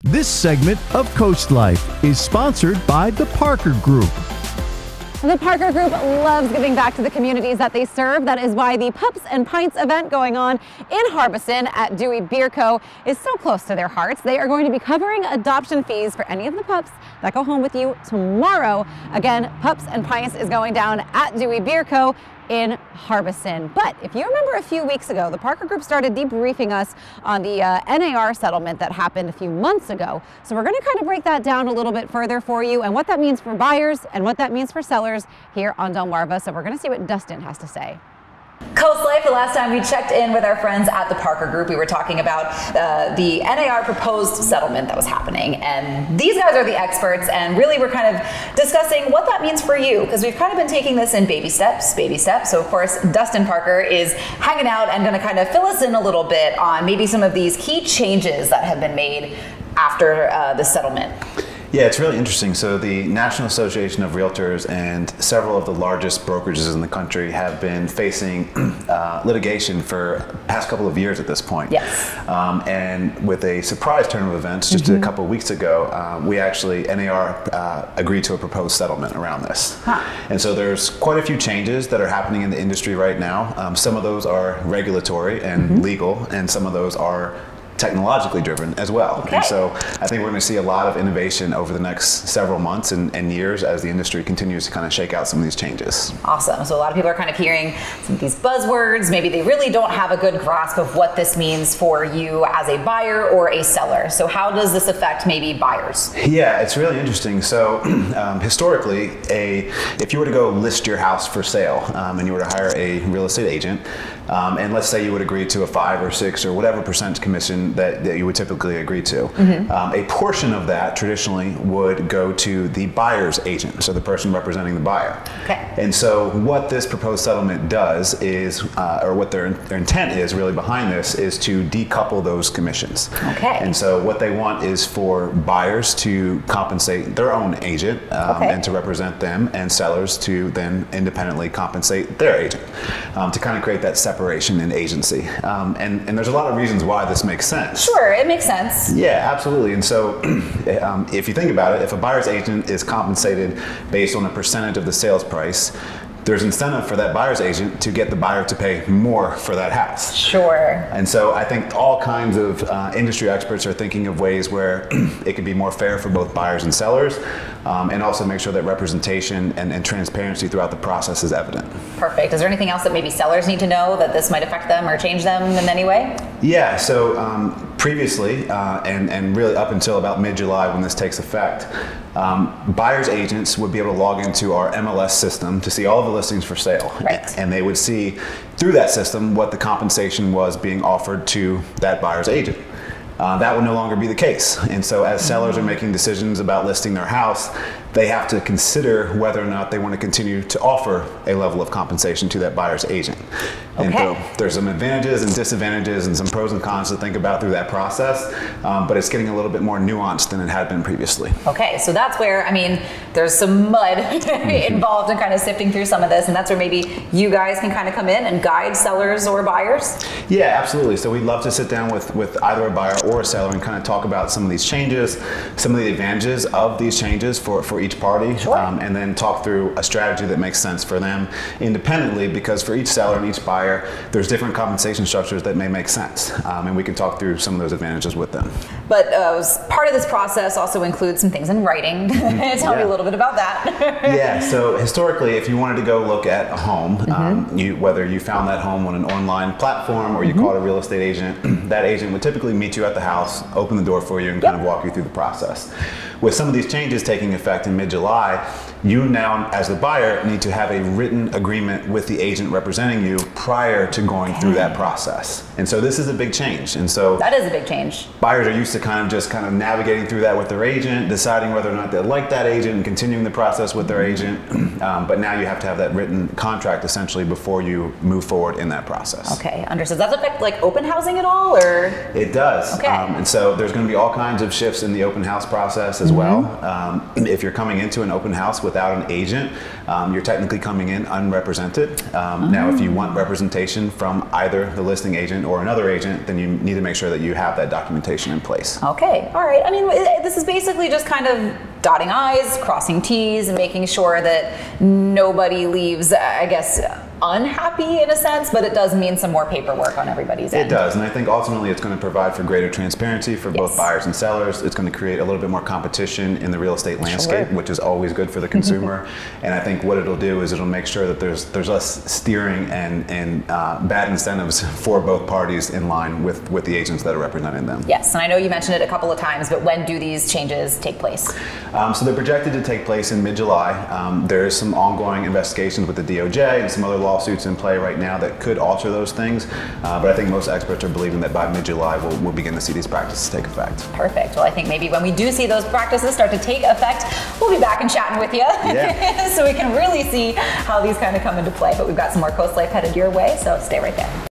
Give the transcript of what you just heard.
This segment of CoastLife is sponsored by the Parker Group. The Parker Group loves giving back to the communities that they serve. That is why the Pups and Pints event going on in Harbeson at Dewey Beer Co is so close to their hearts. They are going to be covering adoption fees for any of the pups that go home with you tomorrow. Again, Pups and Pints is going down at Dewey Beer Co in Harbeson. But if you remember a few weeks ago, the Parker Group started debriefing us on the NAR settlement that happened a few months ago. So we're going to kind of break that down a little bit further for you and what that means for buyers and what that means for sellers here on Delmarva. So we're going to see what Dustin has to say. CoastLife, the last time we checked in with our friends at the Parker Group, we were talking about the NAR proposed settlement that was happening. And these guys are the experts, and really we're kind of discussing what that means for you, because we've kind of been taking this in baby steps. So of course, Dustin Parker is hanging out and going to kind of fill us in a little bit on maybe some of these key changes that have been made after the settlement. Yeah, it's really interesting. So the National Association of Realtors and several of the largest brokerages in the country have been facing litigation for the past couple of years at this point. Yes. And with a surprise turn of events just a couple of weeks ago, NAR agreed to a proposed settlement around this. And so there's quite a few changes that are happening in the industry right now. Some of those are regulatory and legal, and some of those are technologically driven as well. Okay. And so I think we're going to see a lot of innovation over the next several months and years as the industry continues to kind of shake out some of these changes. Awesome. So a lot of people are kind of hearing some of these buzzwords. Maybe they really don't have a good grasp of what this means for you as a buyer or a seller. So how does this affect maybe buyers? Yeah, it's really interesting. So historically, if you were to go list your house for sale and you were to hire a real estate agent, and let's say you would agree to a 5 or 6 or whatever percent commission that you would typically agree to. A portion of that traditionally would go to the buyer's agent, so the person representing the buyer. Okay. And so what this proposed settlement does is, or what their intent is really behind this, is to decouple those commissions. Okay. And so what they want is for buyers to compensate their own agent and to represent them, and sellers to then independently compensate their agent to kind of create that separation in agency. And there's a lot of reasons why this makes sense. Sure, it makes sense. Yeah, absolutely. And so if you think about it, if a buyer's agent is compensated based on a percentage of the sales price, there's incentive for that buyer's agent to get the buyer to pay more for that house. Sure. And so I think all kinds of industry experts are thinking of ways where it could be more fair for both buyers and sellers, and also make sure that representation and transparency throughout the process is evident. Perfect. Is there anything else that maybe sellers need to know that this might affect them or change them in any way? Yeah, so previously, and really up until about mid-July when this takes effect, buyer's agents would be able to log into our MLS system to see all of the listings for sale. Right. And they would see through that system what the compensation was being offered to that buyer's agent. That would no longer be the case. And so as sellers are making decisions about listing their house, they have to consider whether or not they want to continue to offer a level of compensation to that buyer's agent. And so there's some advantages and disadvantages and some pros and cons to think about through that process, but it's getting a little bit more nuanced than it had been previously. Okay, so that's where, I mean, there's some mud involved in kind of sifting through some of this, and that's where maybe you guys can kind of come in and guide sellers or buyers? Yeah, absolutely. So we'd love to sit down with either a buyer or a seller and kind of talk about some of these changes, some of the advantages of these changes for each party, and then talk through a strategy that makes sense for them independently, because for each seller and each buyer, there's different compensation structures that may make sense, and we can talk through some of those advantages with them. But part of this process also includes some things in writing. Tell me a little bit about that. Yeah, so historically, if you wanted to go look at a home, whether you found that home on an online platform or you called a real estate agent, that agent would typically meet you at the house, open the door for you, and kind of walk you through the process. With some of these changes taking effect in mid-July, you now, as the buyer, need to have a written agreement with the agent representing you prior to going through that process. And so this is a big change. And so that is a big change. Buyers are used to kind of navigating through that with their agent, deciding whether or not they like that agent and continuing the process with their agent. But now you have to have that written contract essentially before you move forward in that process. Okay, understood. Does that affect like open housing at all, or? It does. Okay. And so there's going to be all kinds of shifts in the open house process as well. If you're coming into an open house without an agent, you're technically coming in unrepresented. Now, if you want representation from either the listing agent or another agent, then you need to make sure that you have that documentation in place. Okay, all right. I mean, this is basically just kind of dotting I's, crossing T's, and making sure that nobody leaves, I guess, unhappy in a sense, but it does mean some more paperwork on everybody's end. It does, and I think ultimately it's going to provide for greater transparency for both buyers and sellers. It's going to create a little bit more competition in the real estate landscape, which is always good for the consumer. And I think what it'll do is it'll make sure that there's less steering and bad incentives for both parties in line with the agents that are representing them. Yes, and I know you mentioned it a couple of times, but when do these changes take place? So they're projected to take place in mid-July. There is some ongoing investigations with the DOJ and some other lawsuits in play right now that could alter those things, but I think most experts are believing that by mid-July we'll begin to see these practices take effect. Perfect. Well, I think maybe when we do see those practices start to take effect, we'll be back and chatting with you, so we can really see how these kind of come into play. But we've got some more Coast Life headed your way, so stay right there.